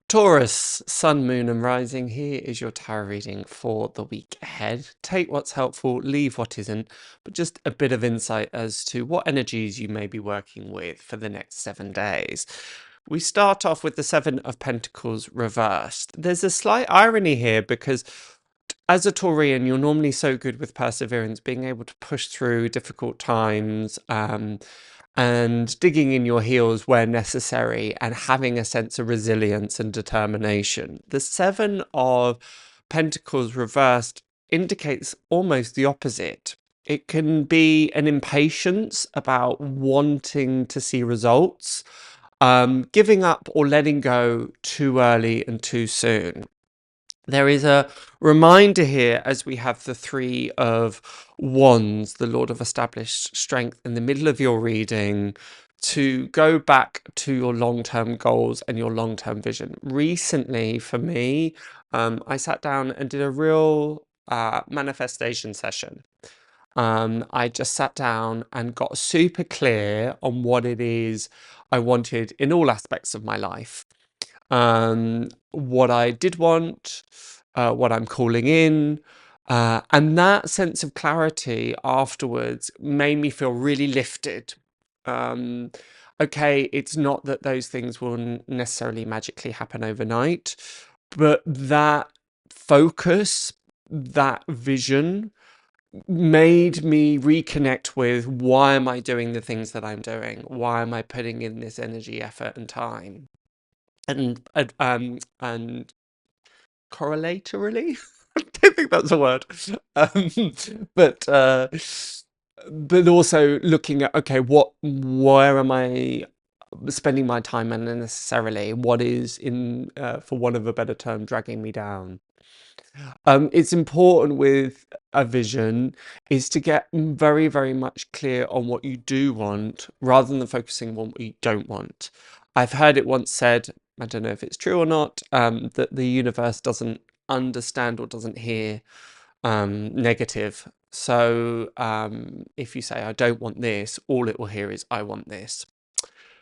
Taurus, Sun, Moon, and Rising. Here is your tarot reading for the week ahead. Take what's helpful, leave what isn't, but just a bit of insight as to what energies you may be working with for the next 7 days. We start off with the Seven of Pentacles reversed. There's a slight irony here because as a Taurian, you're normally so good with perseverance, being able to push through difficult times, and digging in your heels where necessary and having a sense of resilience and determination. The Seven of Pentacles reversed indicates almost the opposite. It can be an impatience about wanting to see results, giving up or letting go too early and too soon. There is a reminder here as we have the Three of Wands, the Lord of Established Strength, in the middle of your reading, to go back to your long-term goals and your long-term vision. Recently, for me, I sat down and did a real manifestation session. I just sat down and got super clear on what it is I wanted in all aspects of my life. What I did want, what I'm calling in, and that sense of clarity afterwards made me feel really lifted. Okay, it's not that those things will necessarily magically happen overnight, but that focus, that vision made me reconnect with why am I doing the things that I'm doing? Why am I putting in this energy, effort, and time? And correlatorily, I don't think that's a word. But but also looking at, okay, where am I spending my time unnecessarily? What is, in for want of a better term, dragging me down? It's important with a vision is to get very, very much clear on what you do want rather than focusing on what you don't want. I've heard it once said, I don't know if it's true or not, that the universe doesn't understand or doesn't hear negative. So if you say, I don't want this, all it will hear is, I want this.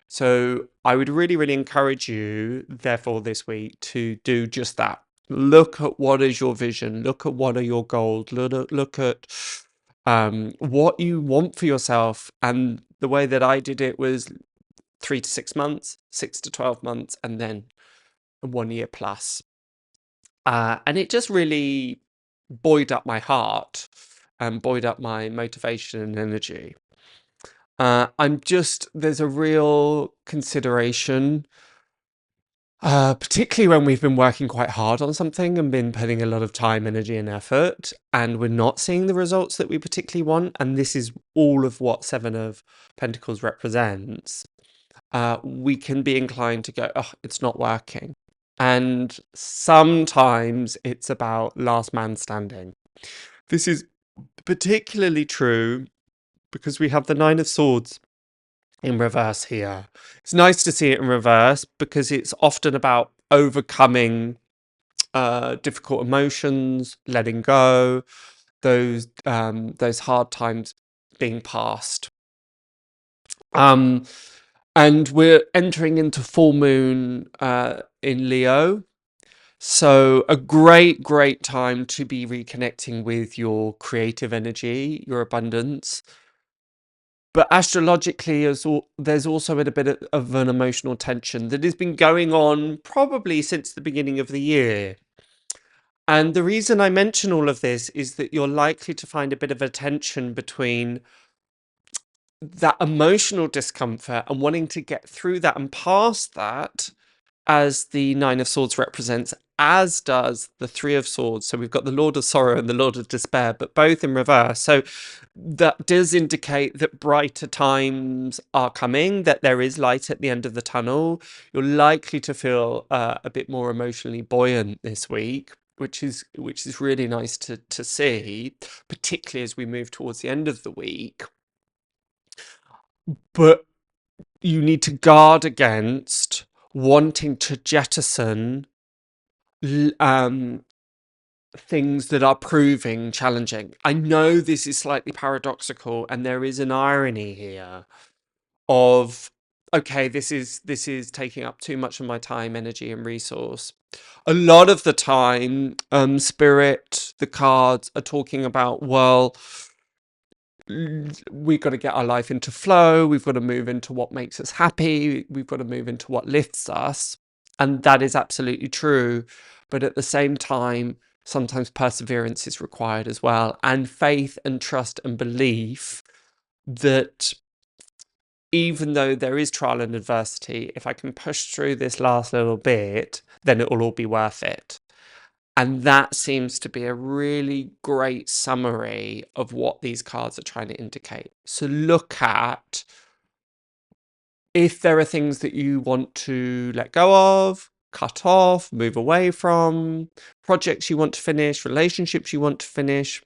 So I would really, really encourage you, therefore, this week to do just that. Look at what is your vision. Look at what are your goals. Look at what you want for yourself. And the way that I did it was 3 to 6 months, 6 to 12 months, and then 1 year plus. And it just really buoyed up my heart and buoyed up my motivation and energy. There's a real consideration, particularly when we've been working quite hard on something and been putting a lot of time, energy, and effort, and we're not seeing the results that we particularly want. And this is all of what Seven of Pentacles represents. We can be inclined to go, oh, it's not working. And sometimes it's about last man standing. This is particularly true because we have the Nine of Swords in reverse here. It's nice to see it in reverse because it's often about overcoming difficult emotions, letting go, those hard times being past. And we're entering into full moon in Leo. So a great, great time to be reconnecting with your creative energy, your abundance. But astrologically, there's also a bit of an emotional tension that has been going on probably since the beginning of the year. And the reason I mention all of this is that you're likely to find a bit of a tension between that emotional discomfort and wanting to get through that and past that, as the Nine of Swords represents, as does the Three of Swords. So we've got the Lord of Sorrow and the Lord of Despair, but both in reverse. So that does indicate that brighter times are coming, that there is light at the end of the tunnel. You're likely to feel a bit more emotionally buoyant this week, which is really nice to see, particularly as we move towards the end of the week. But you need to guard against wanting to jettison things that are proving challenging. I know this is slightly paradoxical, and there is an irony here of okay, this is taking up too much of my time, energy, and resource. A lot of the time, spirit, the cards are talking about, well, we've got to get our life into flow, we've got to move into what makes us happy, we've got to move into what lifts us. And that is absolutely true. But at the same time, sometimes perseverance is required as well, and faith and trust and belief that even though there is trial and adversity, if I can push through this last little bit, then it will all be worth it. And that seems to be a really great summary of what these cards are trying to indicate. So look at if there are things that you want to let go of, cut off, move away from, projects you want to finish, relationships you want to finish.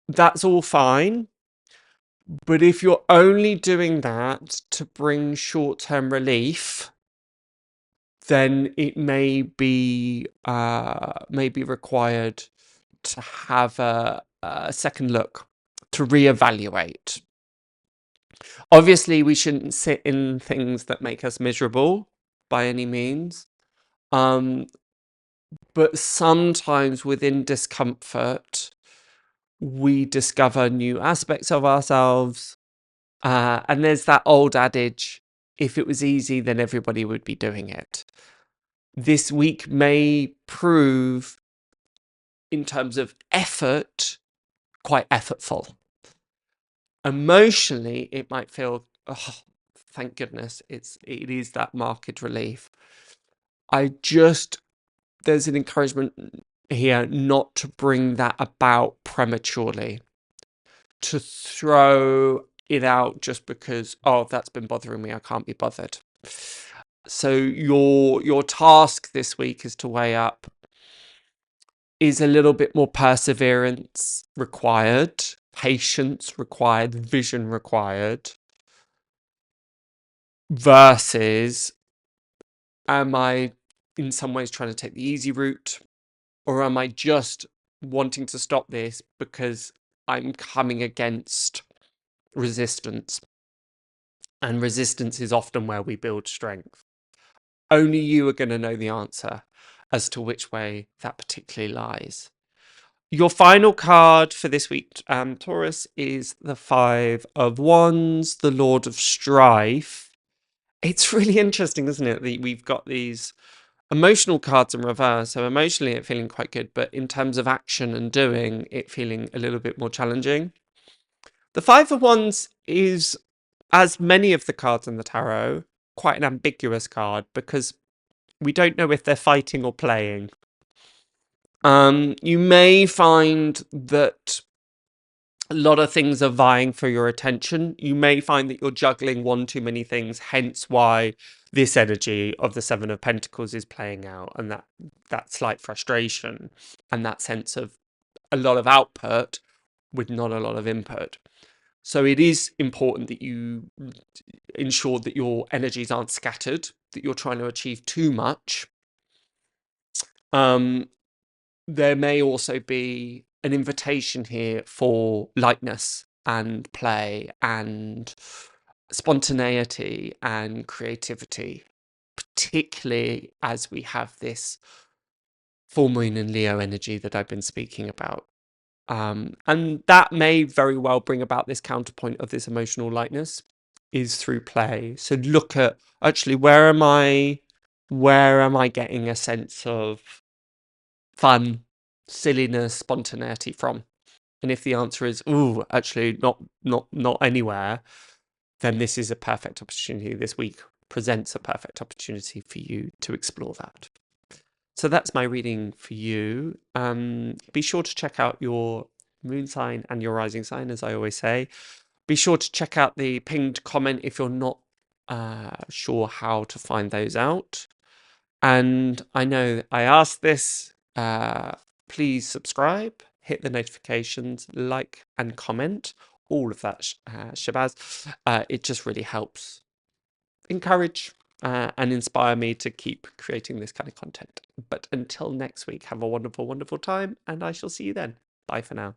That's all fine. But if you're only doing that to bring short-term relief, then it may be required to have a second look, to reevaluate. Obviously, we shouldn't sit in things that make us miserable by any means. But sometimes within discomfort, we discover new aspects of ourselves. And there's that old adage, if it was easy, then everybody would be doing it. This week may prove, in terms of effort, quite effortful. Emotionally, it might feel, oh, thank goodness, it is that marked relief. There's an encouragement here not to bring that about prematurely, to throw it out just because, oh, that's been bothering me, I can't be bothered. So your task this week is to weigh up, is a little bit more perseverance required, patience required, vision required, versus am I in some ways trying to take the easy route, or am I just wanting to stop this because I'm coming against resistance? And resistance is often where we build strength. Only you are going to know the answer as to which way that particularly lies. Your final card for this week, Taurus, is the Five of Wands, the Lord of Strife. It's really interesting, isn't it? That we've got these emotional cards in reverse. So emotionally, it feeling quite good, but in terms of action and doing, it feeling a little bit more challenging. The Five of Wands is, as many of the cards in the tarot, quite an ambiguous card because we don't know if they're fighting or playing. You may find that a lot of things are vying for your attention. You may find that you're juggling one too many things, hence why this energy of the Seven of Pentacles is playing out, and that slight frustration and that sense of a lot of output with not a lot of input. So it is important that you ensure that your energies aren't scattered, that you're trying to achieve too much. There may also be an invitation here for lightness and play and spontaneity and creativity, particularly as we have this full moon in Leo energy that I've been speaking about. And that may very well bring about this counterpoint of this emotional lightness is through play. So look at, actually, where am I getting a sense of fun, silliness, spontaneity from? And if the answer is, ooh, actually not anywhere, then this is a perfect opportunity. This week presents a perfect opportunity for you to explore that. So that's my reading for you. Be sure to check out your moon sign and your rising sign, as I always say. Be sure to check out the pinned comment if you're not sure how to find those out. And I know I asked this, please subscribe, hit the notifications, like and comment, all of that shabazz. It just really helps encourage and inspire me to keep creating this kind of content. But until next week, have a wonderful, wonderful time, and I shall see you then. Bye for now.